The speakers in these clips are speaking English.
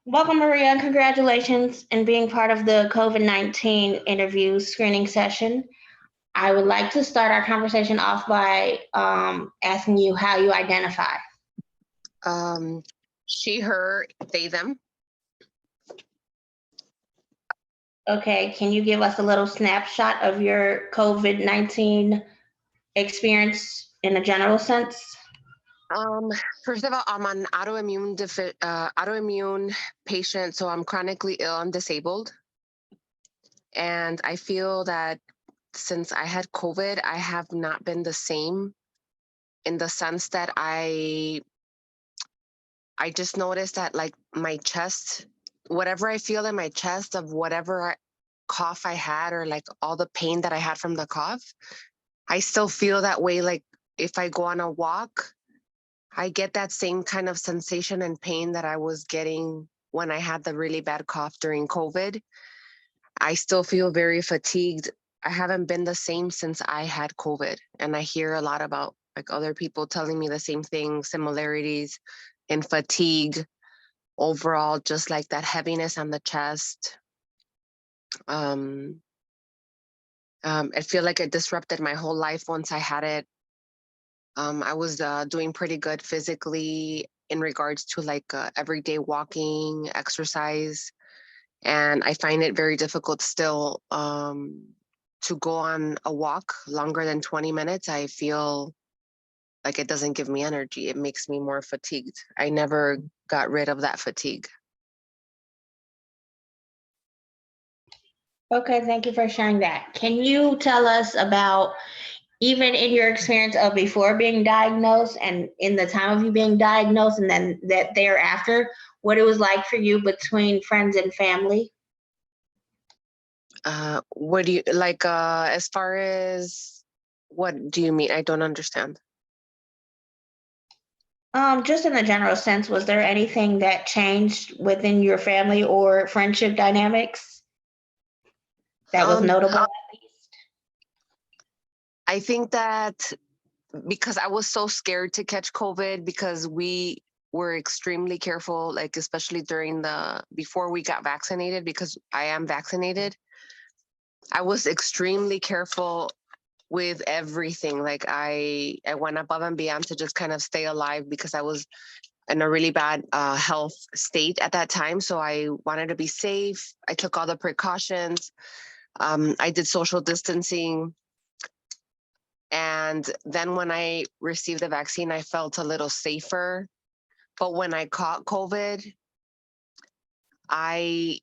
Welcome, Maria, and congratulations in being part of the COVID-19 interview screening session. I would like to start our conversation off by asking you how you identify. Um, she, her, they, them. Okay, can you give us a little snapshot of your COVID-19 experience in a general sense? First of all, I'm an autoimmune patient, so I'm chronically ill and disabled. And I feel that since I had COVID, I have not been the same in the sense that I just noticed that like my chest, whatever I feel in my chest of whatever cough I had or like all the pain that I had from the cough, I still feel that way. Like if I go on a walk, I get that same kind of sensation and pain that I was getting when I had the really bad cough during COVID. I still feel very fatigued. I haven't been the same since I had COVID. And I hear a lot about like other people telling me the same thing, similarities in fatigue, overall, just like that heaviness on the chest. I feel like it disrupted my whole life once I had it. I was doing pretty good physically in regards to like everyday walking, exercise, and I find it very difficult still to go on a walk longer than 20 minutes. I feel like it doesn't give me energy. It makes me more fatigued. I never got rid of that fatigue. Okay, thank you for sharing that. Can you tell us about, even in your experience of before being diagnosed and in the time of you being diagnosed and then that thereafter, what it was like for you between friends and family? What do you like as far as what do you mean? I don't understand. Just in a general sense, was there anything that changed within your family or friendship dynamics that was Um, notable at least? I think that because I was so scared to catch COVID because we were extremely careful, like especially during before we got vaccinated, because I am vaccinated. I was extremely careful with everything. Like I went above and beyond to just kind of stay alive because I was in a really bad health state at that time. So I wanted to be safe. I took all the precautions. I did social distancing. And then when I received the vaccine, I felt a little safer. But when I caught COVID, I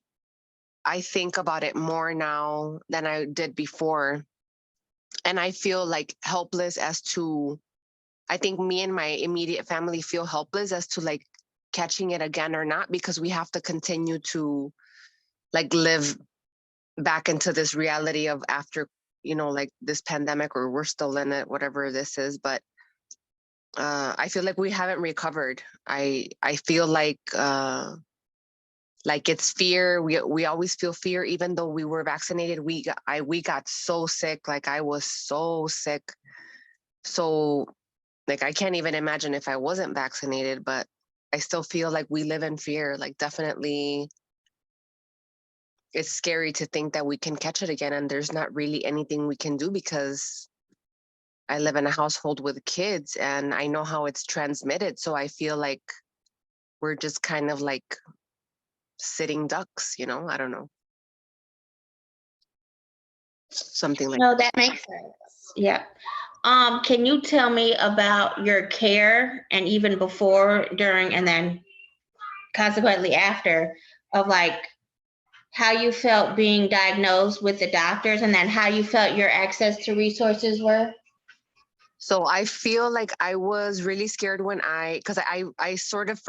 I think about it more now than I did before. And I feel like helpless as to, I think me and my immediate family feel helpless as to like catching it again or not, because we have to continue to like live back into this reality of after, like this pandemic, or we're still in it, whatever this is. But I feel like we haven't recovered. I feel like it's fear. We always feel fear, even though we were vaccinated. We got so sick. Like I was so sick. So like I can't even imagine if I wasn't vaccinated, but I still feel like we live in fear. Like definitely it's scary to think that we can catch it again and there's not really anything we can do, because I live in a household with kids and I know how it's transmitted. So I feel like we're just kind of like sitting ducks, I don't know. Something like No, that. that makes sense. Yeah. Can you tell me about your care and even before, during, and then consequently after, of like how you felt being diagnosed with the doctors and then how you felt your access to resources were? So I feel like I was really scared when because I sort of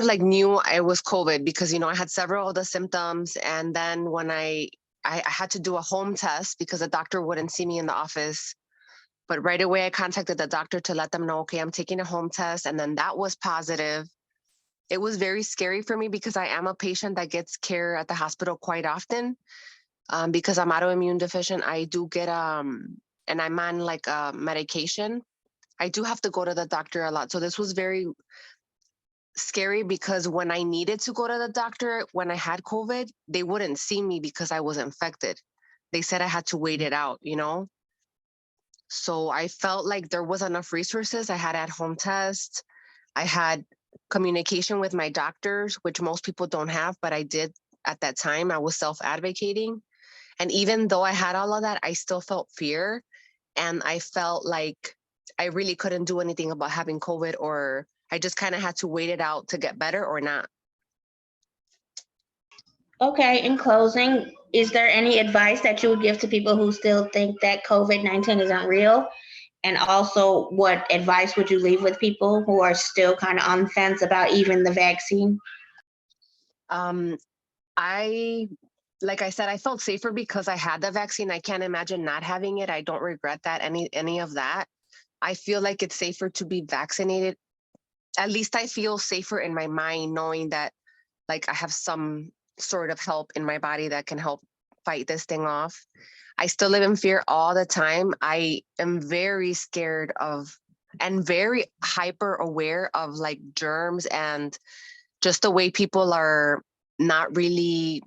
like knew I was COVID because, I had several of the symptoms. And then when I had to do a home test because the doctor wouldn't see me in the office. But right away I contacted the doctor to let them know, okay, I'm taking a home test. And then that was positive. It was very scary for me because I am a patient that gets care at the hospital quite often. Because I'm autoimmune deficient, I do get, and I'm on like medication. I do have to go to the doctor a lot. So this was very scary because when I needed to go to the doctor, when I had COVID, they wouldn't see me because I was infected. They said I had to wait it out, you know? So I felt like there was enough resources. I had at-home tests. I had communication with my doctors, which most people don't have, but I did at that time. I was self-advocating. And even though I had all of that, I still felt fear. And I felt like I really couldn't do anything about having COVID, or I just kind of had to wait it out to get better or not. Okay, in closing, is there any advice that you would give to people who still think that COVID-19 isn't real? And also, what advice would you leave with people who are still kind of on the fence about even the vaccine? Um, I, like I said, I felt safer because I had the vaccine. I can't imagine not having it. I don't regret that, any of that. I feel like it's safer to be vaccinated. At least I feel safer in my mind knowing that like I have some sort of help in my body that can help fight this thing off. I still live in fear all the time. I am very scared of and very hyper aware of like germs and just the way people are not really,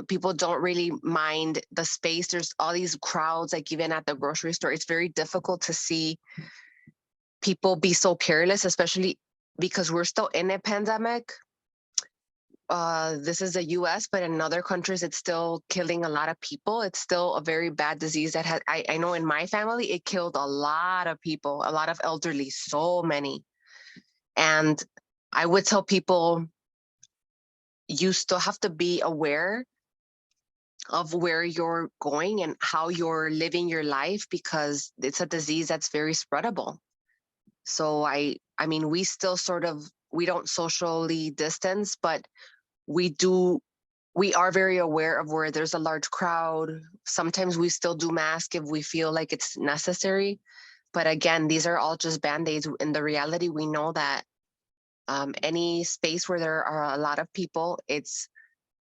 people don't really mind the space. There's all these crowds, like even at the grocery store. It's very difficult to see people be so careless, especially because we're still in a pandemic. This is the US, but in other countries, it's still killing a lot of people. It's still a very bad disease that I know in my family, it killed a lot of people, a lot of elderly, so many. And I would tell people, you still have to be aware of where you're going and how you're living your life because it's a disease that's very spreadable. So I mean, we still we don't socially distance, but we do we are very aware of where there's a large crowd. Sometimes we still do mask if we feel like it's necessary. But again, these are all just band-aids. In the reality, we know that any space where there are a lot of people, it's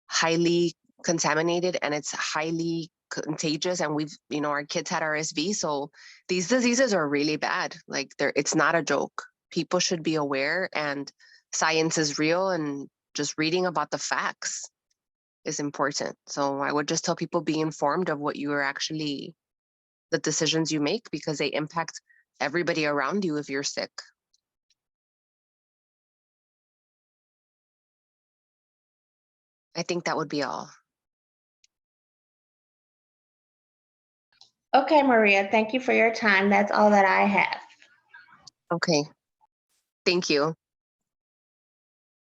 highly contaminated and it's highly contagious. And our kids had RSV. So these diseases are really bad. Like it's not a joke. People should be aware, and science is real, and just reading about the facts is important. So I would just tell people, be informed of what you are actually, the decisions you make, because they impact everybody around you if you're sick. I think that would be all. Okay, Maria, thank you for your time. That's all that I have. Okay. Thank you.